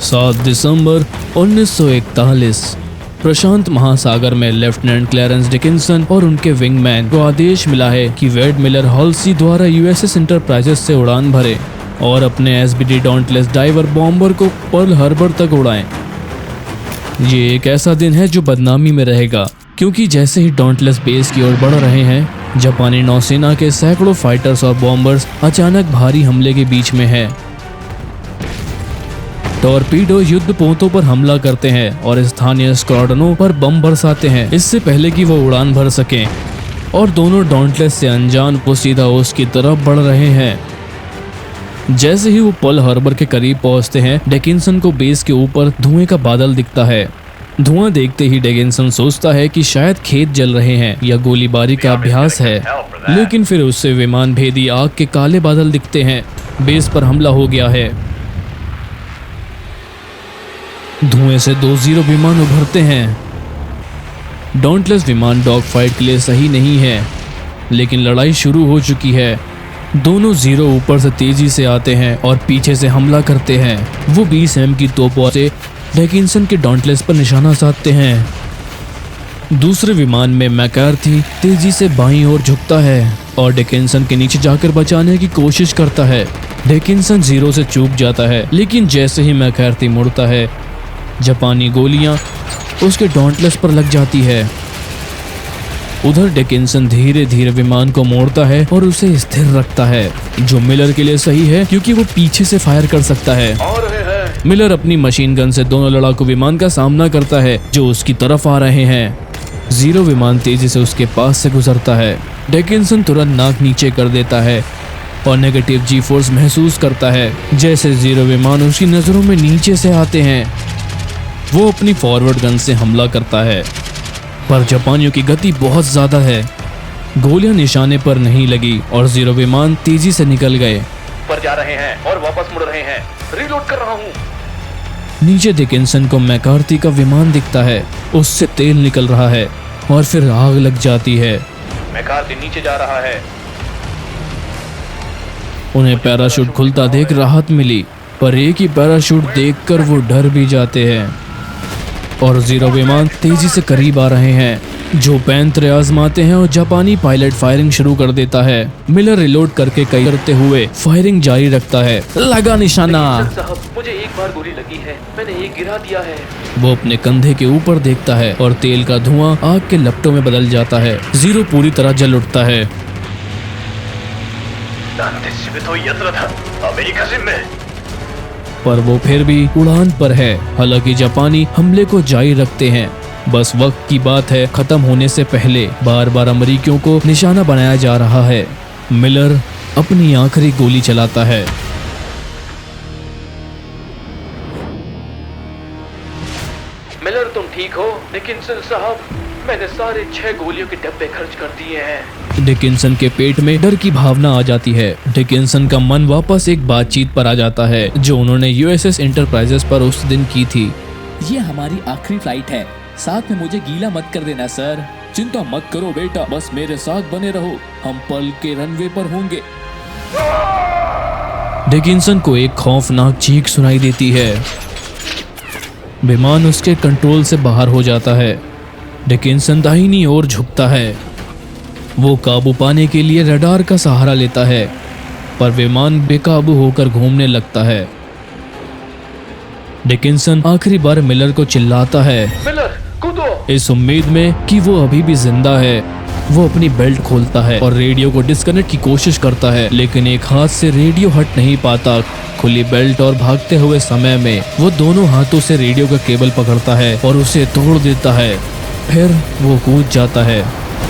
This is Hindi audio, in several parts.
7 दिसंबर 1941 प्रशांत महासागर में लेफ्टिनेंट क्लैरेंस डिकिंसन और उनके विंगमैन को आदेश मिला है कि वेड मिलर हॉल्सी द्वारा यूएसएस इंटरप्राइजेस से उड़ान भरे और अपने एसबीडी डॉन्टलेस डाइवर बॉम्बर को पर्ल हार्बर तक उड़ाएं। ये एक ऐसा दिन है जो बदनामी में रहेगा, क्योंकि जैसे ही डॉन्टलेस बेस की ओर बढ़ रहे हैं, जापानी नौसेना के सैकड़ों फाइटर्स और बॉम्बर्स अचानक भारी हमले के बीच में हैं। टॉर्पीडो युद्ध पोतों पर हमला करते हैं और स्थानीय स्क्वाड्रनों पर बम बरसाते हैं इससे पहले कि वो उड़ान भर सकें, और दोनों डॉन्टलेस से अनजान वो सीधा उसकी तरफ बढ़ रहे हैं। जैसे ही वो पर्ल हार्बर के करीब पहुंचते हैं, डिकिंसन को बेस के ऊपर धुएं का बादल दिखता है। धुआं देखते ही डिकिंसन सोचता है कि शायद खेत जल रहे हैं या गोलीबारी का अभ्यास है, लेकिन फिर उससे विमान भेदी आग के काले बादल दिखते हैं। बेस पर हमला हो गया है। धुएं से 2 जीरो विमान उभरते हैं। डॉन्टलेस विमान डॉग फाइट के लिए सही नहीं है, लेकिन लड़ाई शुरू हो चुकी है। दोनों जीरो ऊपर से तेजी से आते हैं और पीछे से हमला करते हैं। वो 20 एम की तोपों से डिकिंसन के डॉन्टलेस पर निशाना साधते हैं। दूसरे विमान में मैकार्थी तेजी से बाईं ओर झुकता है और डिकिंसन के नीचे जाकर बचाने की कोशिश करता है। डिकिंसन जीरो से चूक जाता है, लेकिन जैसे ही मैकार्थी मुड़ता है, जापानी गोलियां उसके डॉन्टलेस पर लग जाती है। उधर डिकिंसन धीरे धीरे विमान को मोड़ता है और उसे स्थिर रखता है, जो मिलर के लिए सही है क्योंकि वो पीछे से फायर कर सकता है। मिलर अपनी मशीन गन से दोनों लड़ाकू विमान का सामना करता है जो उसकी तरफ आ रहे हैं। जीरो विमान तेजी से उसके पास से गुजरता है। डिकिंसन तुरंत नाक नीचे कर देता है और नेगेटिव जी फोर्स महसूस करता है। जैसे जीरो विमान उसकी नजरों में नीचे से आते हैं, वो अपनी फॉरवर्ड गन से हमला करता है, पर जापानियों की गति बहुत ज्यादा है। गोलियां निशाने पर नहीं लगी और जीरो विमान तेजी से निकल गए। ऊपर जा रहे हैं और वापस मुड़ रहे हैं। रीलोड कर रहा हूँ। नीचे डिकिंसन को मैकार्थी का विमान दिखता है। उससे तेल निकल रहा है और फिर आग लग जाती है। मैकार्थी नीचे जा रहा है। उन्हें पैराशूट खुलता देख राहत मिली, पर एक ही पैराशूट देखकर वो डर भी जाते हैं और जीरो विमान तेजी से करीब आ रहे हैं। जो पैंतरे आजमाते हैं और जापानी पायलट फायरिंग शुरू कर देता है। मिलर रिलोड करके कई करते हुए फायरिंग जारी रखता है। लगा निशाना। साहब, मुझे एक बार गोली लगी है, मैंने एक गिरा दिया है। वो अपने कंधे के ऊपर देखता है और तेल का धुआं आग के लपटों में बदल जाता है। जीरो पूरी तरह जल उठता है। पर वो फिर भी उड़ान पर है। हालांकि जापानी हमले को जारी रखते हैं। बस वक्त की बात है, खत्म होने से पहले बार बार अमेरिकियों को निशाना बनाया जा रहा है। मिलर अपनी आखिरी गोली चलाता है। मिलर, तुम ठीक हो? डिकिंसन साहब, मैंने सारे 6 गोलियों के डब्बे खर्च कर दिए हैं। डिकिंसन के पेट में डर की भावना आ जाती है। डिकिंसन का मन वापस एक बातचीत पर आ जाता है जो उन्होंने यूएसएस इंटरप्राइजेस पर उस दिन की थी। ये हमारी आखिरी फ्लाइट है, साथ में मुझे गीला मत कर देना सर। चिंता मत करो बेटा, बस मेरे साथ बने रहो, हम पर्ल के रनवे पर होंगे। डिकिंसन को एक खौफनाक चीख सुनाई देती है। विमान उसके कंट्रोल से बाहर हो जाता है। डिकिंसन दाहिनी ओर झुकता है। वो काबू पाने के लिए रडार का सहारा लेता है, पर विमान बेकाबू होकर घूमने लगता है। डिकिंसन आखिरी बार मिलर को चिल्लाता है, मिलर, कूदो। इस उम्मीद में कि वो अभी भी जिंदा है। वो अपनी बेल्ट खोलता है और रेडियो को डिस्कनेक्ट की कोशिश करता है, लेकिन एक हाथ से रेडियो हट नहीं पाता। खुली बेल्ट और भागते हुए समय में वो दोनों हाथों से रेडियो का केबल पकड़ता है और उसे तोड़ देता है। फिर वो कूद जाता है।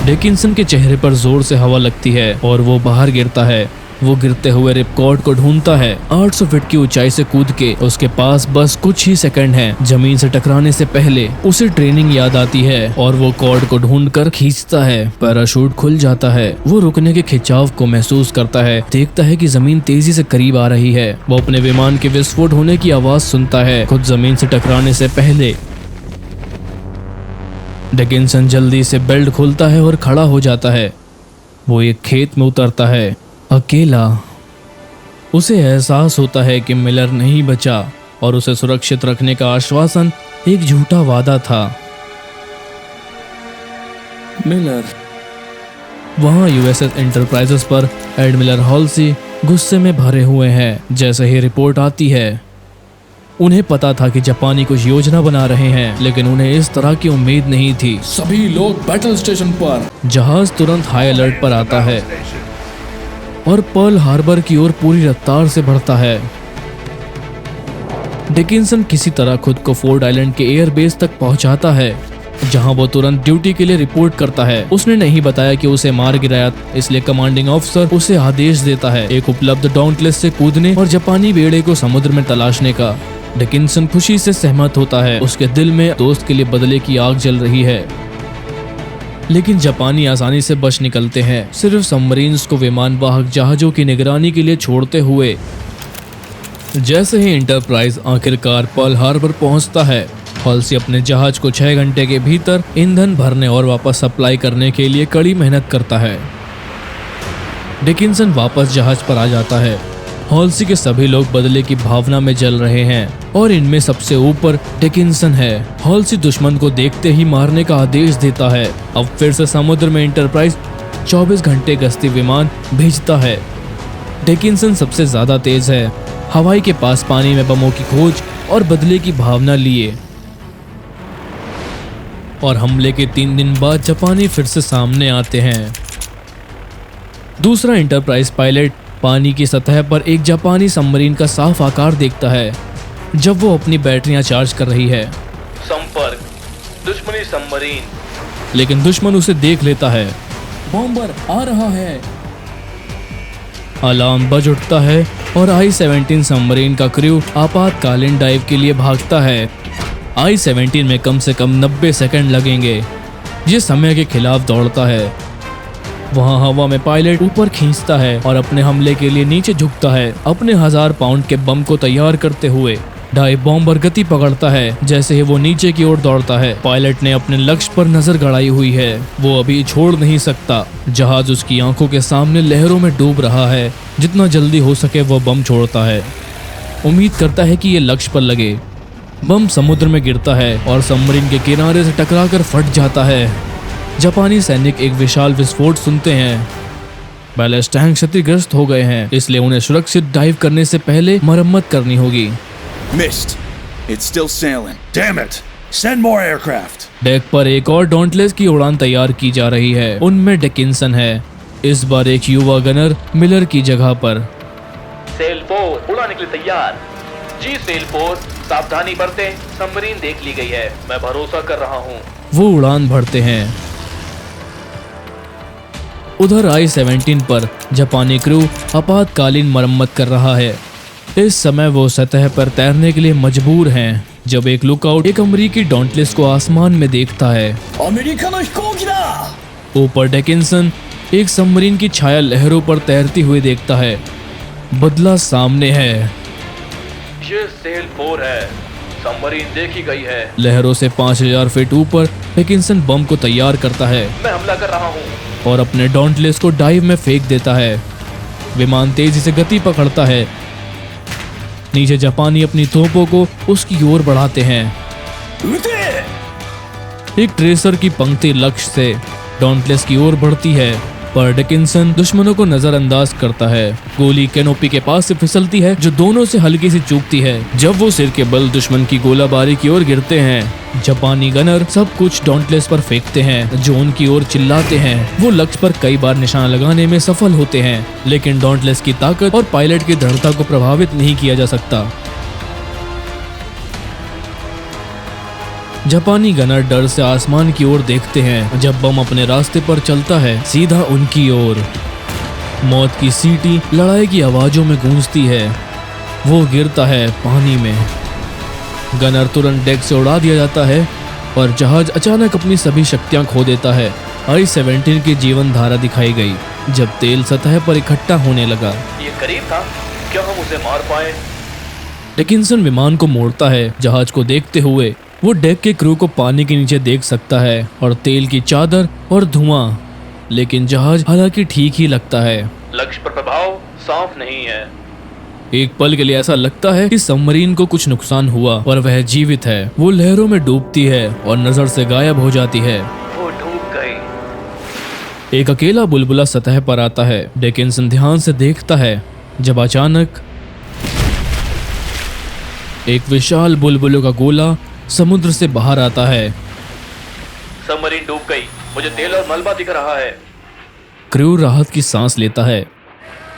डिकिंसन के चेहरे पर जोर से हवा लगती है और वो बाहर गिरता है। वो गिरते हुए रिपकॉर्ड को ढूंढता है। 800 फीट की ऊंचाई से कूद के उसके पास बस कुछ ही सेकंड हैं। जमीन से टकराने से पहले उसे ट्रेनिंग याद आती है और वो कॉर्ड को ढूंढकर खींचता है। पैराशूट खुल जाता है। वो रुकने के खिंचाव को महसूस करता है। देखता है कि जमीन तेजी से करीब आ रही है। वो अपने विमान के विस्फोट होने की आवाज सुनता है, खुद जमीन से टकराने से पहले। डिकिंसन जल्दी से बेल्ट खोलता है और खड़ा हो जाता है। वो एक खेत में उतरता है, अकेला। उसे एहसास होता है कि मिलर नहीं बचा। और उसे सुरक्षित रखने का आश्वासन एक झूठा वादा था। मिलर। वहां यूएसएस एंटरप्राइजेस पर एडमिरल हॉल्सी गुस्से में भरे हुए हैं। जैसे ही रिपोर्ट आती है, उन्हें पता था कि जापानी कुछ योजना बना रहे हैं, लेकिन उन्हें इस तरह की उम्मीद नहीं थी। सभी लोग बैटल स्टेशन पर। जहाज तुरंत हाई अलर्ट पर आता है और पर्ल हार्बर की ओर पूरी रफ्तार से बढ़ता है। डिकिंसन किसी तरह खुद को फोर्ड आइलैंड के एयरबेस तक पहुंचाता है, जहां वो तुरंत ड्यूटी के लिए रिपोर्ट करता है। उसने नहीं बताया कि उसे मार गिराया, इसलिए कमांडिंग ऑफिसर उसे आदेश देता है एक उपलब्ध डॉन्टलेस से कूदने और जापानी बेड़े को समुद्र में तलाशने का। डिकिंसन खुशी से सहमत होता है। उसके दिल में दोस्त के लिए बदले की आग जल रही है, लेकिन जापानी आसानी से बच निकलते हैं, सिर्फ सबमरीन्स को विमान वाहक जहाजों की निगरानी के लिए छोड़ते हुए। जैसे ही एंटरप्राइज आखिरकार पर्ल हार्बर पहुंचता है, हॉल्सी अपने जहाज को 6 घंटे के भीतर ईंधन भरने और वापस सप्लाई करने के लिए कड़ी मेहनत करता है। डिकिंसन वापस जहाज पर आ जाता है। हॉल्सी के सभी लोग बदले की भावना में जल रहे हैं और इनमें सबसे ऊपर डिकिंसन है। हॉल्सी दुश्मन को देखते ही मारने का आदेश देता है। अब फिर से समुद्र में एंटरप्राइज 24 घंटे गश्ती विमान भेजता है। डिकिंसन सबसे ज्यादा तेज है, हवाई के पास पानी में बमों की खोज और बदले की भावना लिए। और हमले के 3 दिन बाद जापानी फिर से सामने आते हैं। दूसरा एंटरप्राइज पायलट पानी की सतह पर एक जापानी सबमरीन का साफ आकार देखता है जब वो अपनी बैटरियां चार्ज कर रही है। संपर्क दुश्मनी सबमरीन। लेकिन दुश्मन उसे देख लेता है। बॉम्बर आ रहा है। अलार्म बज उठता है और I-17 सबमरीन का क्रू आपातकालीन डाइव के लिए भागता है। I-17 में कम से कम 90 सेकंड लगेंगे। ये समय के खिलाफ दौड़ता है। वहाँ हवा में पायलट ऊपर खींचता है और अपने हमले के लिए नीचे झुकता है, अपने 1000 पाउंड के बम को तैयार करते हुए। डाइव बॉम्बर गति पकड़ता है जैसे ही वो नीचे की ओर दौड़ता है। पायलट ने अपने लक्ष्य पर नजर गड़ाई हुई है, वो अभी छोड़ नहीं सकता। जहाज उसकी आंखों के सामने लहरों में डूब रहा है। जितना जल्दी हो सके वो बम छोड़ता है, उम्मीद करता है कि ये लक्ष्य पर लगे। बम समुद्र में गिरता है और सबमरीन के किनारे से टकराकर फट जाता है। जापानी सैनिक एक विशाल विस्फोट सुनते हैं। बैलेस्ट टैंक क्षतिग्रस्त हो गए हैं, इसलिए उन्हें सुरक्षित डाइव करने से पहले मरम्मत करनी होगी। Missed. It's still sailing. Damn it. Send more aircraft. Deck पर एक और डॉन्टलेस की उड़ान तैयार की जा रही है। उनमें डिकिंसन है, इस बार एक युवा गनर मिलर की जगह पर। सेल 4 उड़ाने के लिए तैयार। जी सेल 4, सावधानी बरतें, सबमरीन देख ली गई है, मैं भरोसा कर रहा हूँ। वो उड़ान भरते हैं। उधर I-17 पर जापानी क्रू आपातकालीन मरम्मत कर रहा है। इस समय वो सतह पर तैरने के लिए मजबूर हैं जब एक लुकआउट एक अमेरिकी डॉन्टलेस को आसमान में देखता है। ऊपर डिकिंसन एक सबमरीन की छाया लहरों पर तैरती हुई देखता है। बदला सामने है। ये सेल 4 है, सबमरीन देखी गई है। लहरों से 5000 फीट ऊपर डिकिंसन बम को तैयार करता है मैं हमला कर रहा हूँ। और अपने डॉन्टलेस को डाइव में फेंक देता है। विमान तेजी से गति पकड़ता है। नीचे जापानी अपनी तोपों को उसकी ओर बढ़ाते हैं। एक ट्रेसर की पंक्ति लक्ष्य से डॉन्टलेस की ओर बढ़ती है, पर डिकिंसन दुश्मनों को नजरअंदाज करता है। गोली कैनोपी के पास से फिसलती है जो दोनों से हल्की सी चूकती है। जब वो सिर के बल दुश्मन की गोलाबारी की ओर गिरते हैं, जापानी गनर सब कुछ डॉन्टलेस पर फेंकते हैं जो उनकी ओर चिल्लाते हैं। वो लक्ष्य पर कई बार निशाना लगाने में सफल होते हैं, लेकिन डॉन्टलेस की ताकत और पायलट की दृढ़ता को प्रभावित नहीं किया जा सकता। जापानी गनर डर से आसमान की ओर देखते हैं जब बम अपने रास्ते पर चलता है सीधा उनकी ओर। मौत की सीटी लड़ाई की आवाजों में गूंजती है। वो गिरता है पानी में। गनर तुरंत डेक से उड़ा दिया जाता है और जहाज अचानक अपनी सभी शक्तियां खो देता है। I-17 की जीवन धारा दिखाई गई जब तेल सतह पर इकट्ठा होने लगा। ये करीब था, क्या हम उसे मार पाए? डिकिंसन विमान को मोड़ता है। जहाज को देखते हुए वो डेक के क्रू को पानी के नीचे देख सकता है और तेल की चादर और धुआं, लेकिन जहाज हालांकि ठीक ही लगता है। लक्ष्य पर प्रभाव साफ नहीं है। एक पल के लिए ऐसा लगता है कि सबमरीन को कुछ नुकसान हुआ, पर वह जीवित है। वो लहरों में डूबती है और नजर से गायब हो जाती है। वो डूब गई। एक अकेला बुलबुला सतह पर आता है। डिकिंसन ध्यान से देखता है जब अचानक एक विशाल बुलबुलों का गोला समुद्र से बाहर आता है। सबमरीन डूब गई। मुझे तेल और मलबा दिख रहा है। क्रू राहत की सांस लेता है।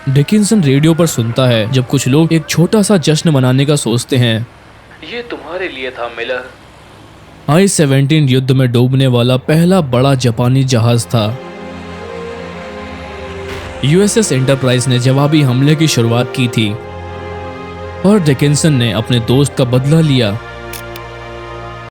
डिकिंसन रेडियो पर सुनता है जब कुछ लोग एक छोटा सा जश्न मनाने का सोचते हैं। ये तुम्हारे लिए था मिलर। I-17 युद्ध में डूबने वाला पहला बड़ा जापानी जहाज था। USS एंटरप्राइज ने जवाबी हमले की शुरुआत की थी और डिकिंसन ने अपने दोस्त का बदला लिया।